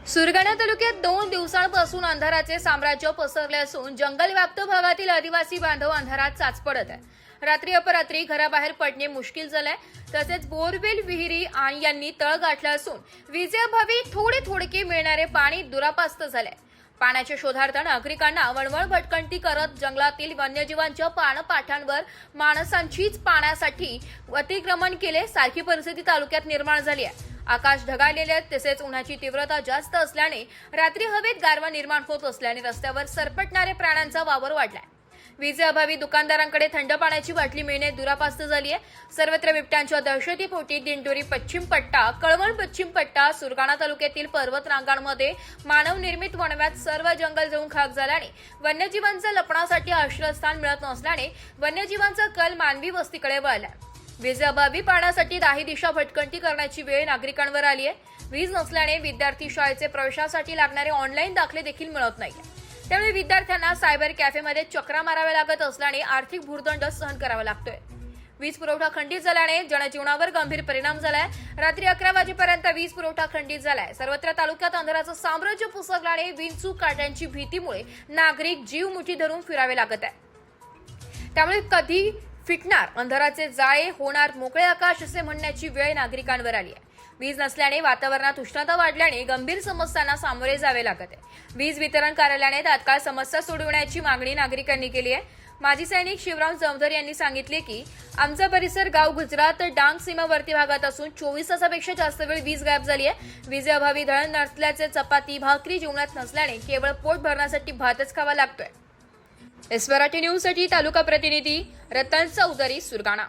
सुरगाणा तालुक्यात 2 दिवसांपासून अंधाराचे साम्राज्य पसरले असून जंगलव्याप्त भागातील आदिवासी बांधव अंधारात चाचपडत आहे। रात्री अपरात्री घराबाहेर पडणे मुश्किल झालंय। तसेच बोरवेल विहिरी यांनी तळ गाठला असून विजेअभावी थोडे मिळणारे पाणी दुरापास्त झाले। पाण्याच्या शोधार्थ नागरिकांना वणवण भटकंती करत जंगलातील वन्यजीवांच्या पाणपाठांवर माणसांचीच पाण्यासाठी अतिक्रमण केले सारखी परिस्थिती तालुक्यात निर्माण झाली आहे। आकाश ढगाळलेले आहे, तसेच उन्हाची तीव्रता जास्त असल्याने रात्री हवेत गारवा निर्माण होत असल्याने रस्त्यावर सरपटणारे प्राण्यांचा वावर वाढलाय। विजेअभावी दुकानदारांकडे थंड पाण्याची बाटली मिळणे दुरापास्त झाली आहे। सर्वत्र बिबट्यांच्या दहशतीपोटी दिंडोरी पश्चिम पट्टा, कळवण पश्चिम पट्टा, सुरगाणा तालुक्यातील पर्वत रांगांमध्ये मानव निर्मित वणव्यात सर्व जंगल जळून खाक झाल्याने वन्यजीवांच्या लपणासाठी आश्रयस्थान मिळत नसल्याने वन्यजीवांचा कल मानवी वस्तीकडे वळलाय। विजेअभावी पाण्यासाठी दाही दिशा भटकंती करण्याची वेळ नागरिकांवर आली आहे। वीज नसल्याने विद्यार्थी शाळेचे प्रवेशासाठी लागणारे ऑनलाईन दाखले देखील मिळत नाही। त्यामुळे विद्यार्थ्यांना सायबर कॅफेमध्ये चक्रा माराव्या लागत असल्याने आर्थिक भुर्दंड सहन करावा लागतोय। वीज पुरवठा खंडित झाल्याने जनजीवनावर गंभीर परिणाम झालाय। रात्री 11 वाजेपर्यंत वीज पुरवठा खंडित झालाय। सर्वत्र तालुक्यात अंधाराचं साम्राज्य पसरल्याने विंचू काट्यांची भीतीमुळे नागरिक जीव मुठी धरून फिरावे लागत आहे। त्यामुळे कधी फिटणार अंधाराचे जाळे, होणार मोकळे आकाश असे म्हणण्याची वेळ नागरिकांवर आली आहे। वीज नसल्याने वातावरणात उष्णता वाढल्याने गंभीर समस्यांना सामोरे जावे लागत आहे। वीज वितरण कार्यालयाने तात्काळ समस्या सोडवण्याची मागणी नागरिकांनी केली आहे। माजी सैनिक शिवराम चौधरी यांनी सांगितले की आमचा परिसर गाव गुजरात डांग सीमावर्ती भागात असून 24 तासापेक्षा जास्त वेळ वीज गायब झाली आहे। विजेअभावी दळण नसल्याचे चपाती भाकरी जेवणात नसल्याने केवळ पोट भरण्यासाठी भातच खावा लागतोय। एस मराठी न्यूज साठी तालुका प्रतिनिधी रतन चौधरी, सुरगाणा।